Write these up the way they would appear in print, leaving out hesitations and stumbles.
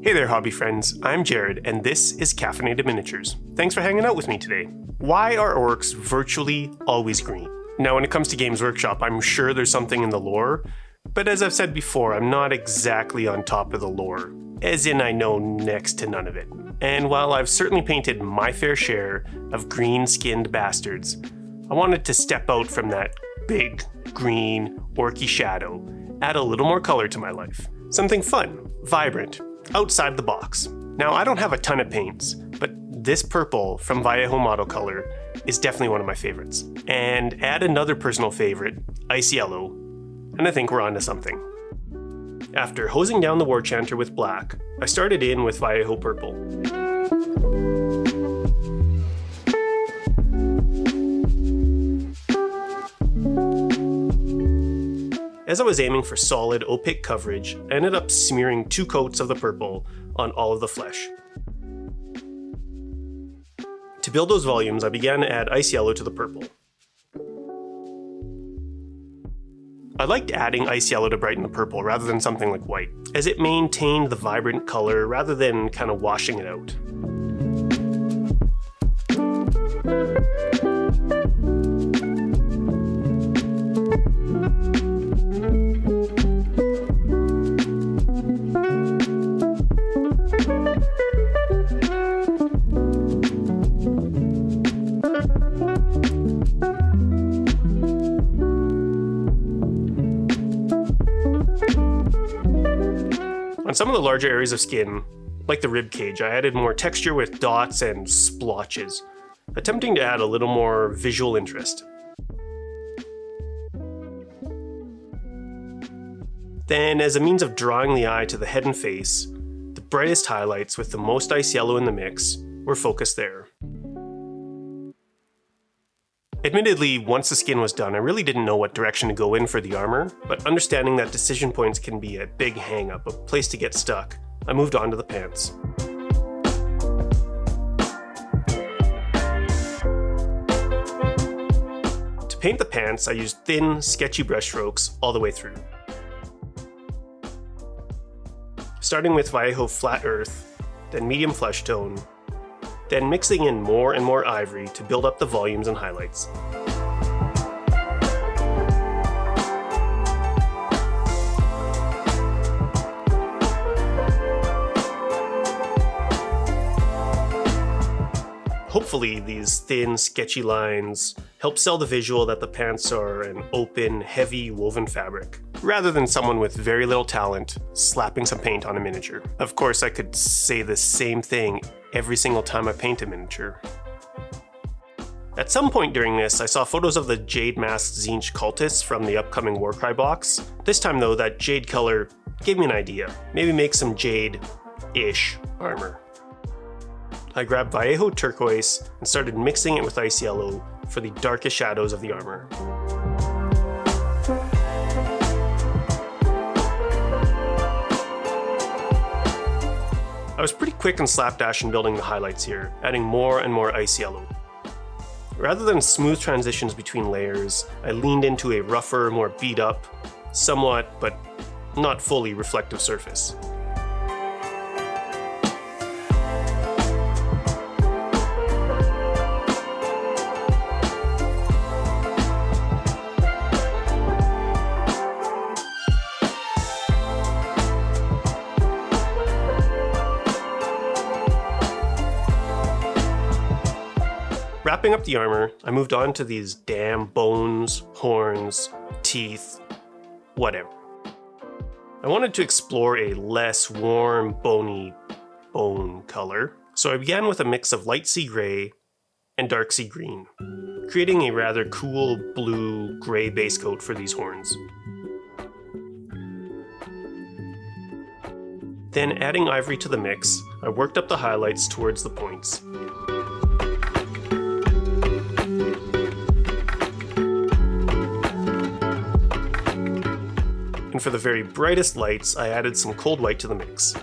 Hey there, hobby friends. I'm Jared, and this is Caffeinated Miniatures. Thanks for hanging out with me today. Why are orcs virtually always green? Now, when it comes to Games Workshop, I'm sure there's something in the lore, but as I've said before, I'm not exactly on top of the lore, as in I know next to none of it. And while I've certainly painted my fair share of green-skinned bastards, I wanted to step out from that big, green, orky shadow, add a little more color to my life. Something fun, vibrant, outside the box. Now, I don't have a ton of paints, but this purple from Vallejo Model Color is definitely one of my favorites. And add another personal favorite, Ice Yellow, and I think we're onto something. After hosing down the Warchanter with black, I started in with Vallejo Purple. As I was aiming for solid, opaque coverage, I ended up smearing 2 coats of the purple on all of the flesh. To build those volumes, I began to add Ice Yellow to the purple. I liked adding Ice Yellow to brighten the purple rather than something like white, as it maintained the vibrant color rather than kind of washing it out. On some of the larger areas of skin, like the rib cage, I added more texture with dots and splotches, attempting to add a little more visual interest. Then, as a means of drawing the eye to the head and face, the brightest highlights with the most Ice Yellow in the mix were focused there. Admittedly, once the skin was done, I really didn't know what direction to go in for the armor, but understanding that decision points can be a big hang-up, a place to get stuck, I moved on to the pants. To paint the pants, I used thin, sketchy brushstrokes all the way through. Starting with Vallejo Flat Earth, then medium flesh tone, then mixing in more and more ivory to build up the volumes and highlights. Hopefully, these thin, sketchy lines help sell the visual that the pants are an open, heavy, woven fabric, rather than someone with very little talent slapping some paint on a miniature. Of course, I could say the same thing every single time I paint a miniature. At some point during this, I saw photos of the Jade masked Tzeentch cultists from the upcoming Warcry box. This time though, that Jade color gave me an idea. Maybe make some Jade-ish armor. I grabbed Vallejo Turquoise and started mixing it with Ice Yellow for the darkest shadows of the armor. I was pretty quick and slapdash in building the highlights here, adding more and more Ice Yellow. Rather than smooth transitions between layers, I leaned into a rougher, more beat up, somewhat, but not fully reflective surface. Wrapping up the armor, I moved on to these damn bones, horns, teeth, whatever. I wanted to explore a less warm, bony bone color, so I began with a mix of light sea gray and dark sea green, creating a rather cool blue-gray base coat for these horns. Then, adding ivory to the mix, I worked up the highlights towards the points. And for the very brightest lights, I added some cold white to the mix.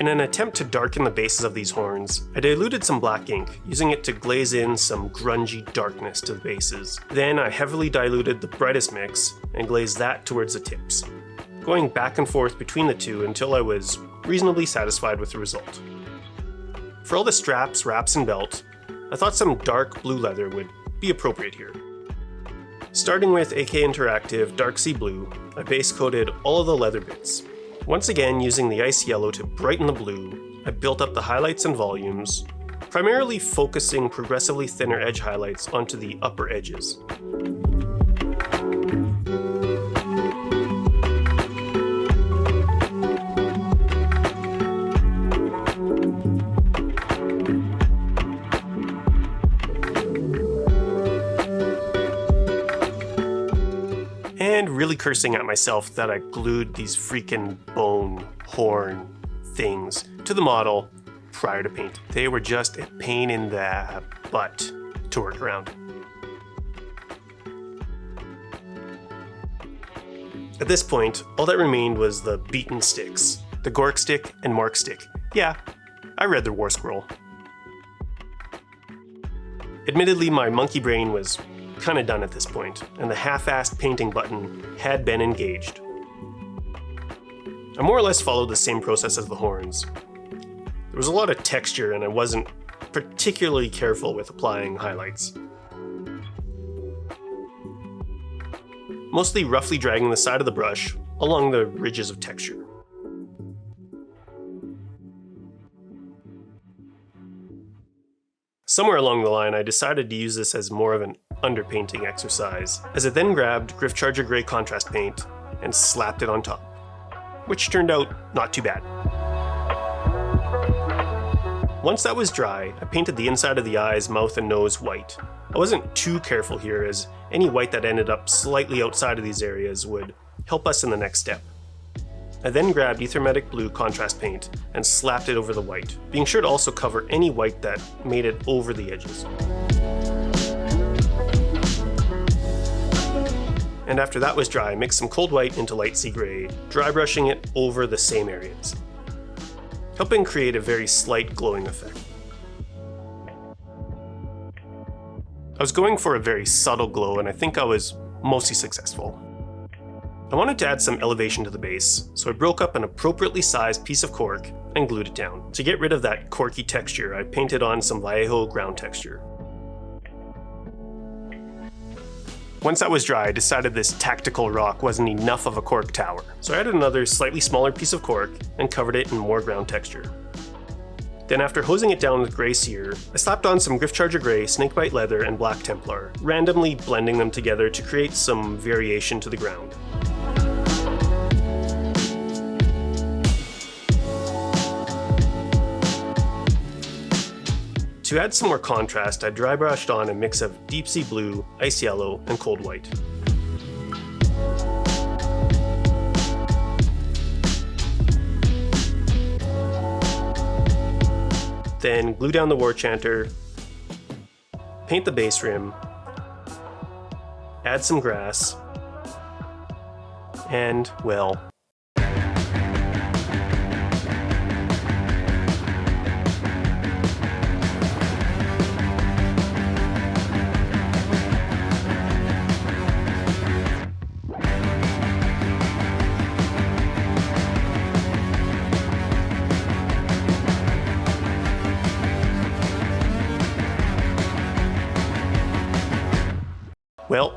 In an attempt to darken the bases of these horns, I diluted some black ink, using it to glaze in some grungy darkness to the bases. Then I heavily diluted the brightest mix and glazed that towards the tips, going back and forth between the two until I was reasonably satisfied with the result. For all the straps, wraps, and belt, I thought some dark blue leather would be appropriate here. Starting with AK Interactive Dark Sea Blue, I base coated all of the leather bits. Once again, using the ice yellow to brighten the blue, I built up the highlights and volumes, primarily focusing progressively thinner edge highlights onto the upper edges. And really cursing at myself that I glued these freaking bone horn things to the model prior to paint. They were just a pain in the butt to work around. At this point, all that remained was the beaten sticks, the Gork stick and Mark stick. Yeah, I read the War Scroll. Admittedly, my monkey brain was kinda done at this point, and the half-assed painting button had been engaged. I more or less followed the same process as the horns. There was a lot of texture and I wasn't particularly careful with applying highlights. Mostly roughly dragging the side of the brush along the ridges of texture. Somewhere along the line, I decided to use this as more of an underpainting exercise, as I then grabbed Gryph-Charger Grey contrast paint and slapped it on top, which turned out not too bad. Once that was dry, I painted the inside of the eyes, mouth, and nose white. I wasn't too careful here, as any white that ended up slightly outside of these areas would help us in the next step. I then grabbed Ethermetic Blue contrast paint and slapped it over the white, being sure to also cover any white that made it over the edges. And after that was dry, I mixed some cold white into light sea gray, dry brushing it over the same areas, helping create a very slight glowing effect. I was going for a very subtle glow, and I think I was mostly successful. I wanted to add some elevation to the base, so I broke up an appropriately sized piece of cork and glued it down. To get rid of that corky texture, I painted on some Vallejo ground texture. Once that was dry, I decided this tactical rock wasn't enough of a cork tower, so I added another slightly smaller piece of cork and covered it in more ground texture. Then after hosing it down with Grey Sear, I slapped on some Gryph-Charger Grey, Snakebite Leather, and Black Templar, randomly blending them together to create some variation to the ground. To add some more contrast, I dry brushed on a mix of deep sea blue, ice yellow, and cold white. Then glue down the Warchanter, paint the base rim, add some grass, and, well,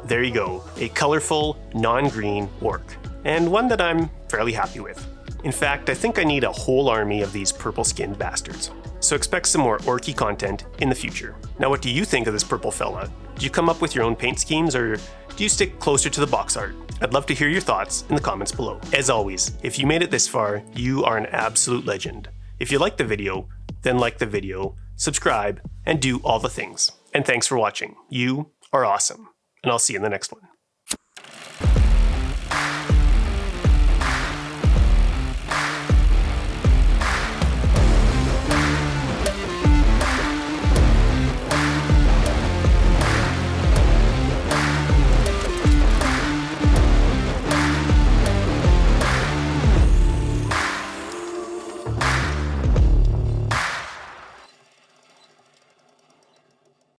there you go, a colorful, non-green orc, and one that I'm fairly happy with. In fact, I think I need a whole army of these purple-skinned bastards. So expect some more orky content in the future. Now, what do you think of this purple fella? Do you come up with your own paint schemes, or do you stick closer to the box art? I'd love to hear your thoughts in the comments below. As always, if you made it this far, you are an absolute legend. If you liked the video, then like the video, subscribe, and do all the things. And thanks for watching. You are awesome. And I'll see you in the next one.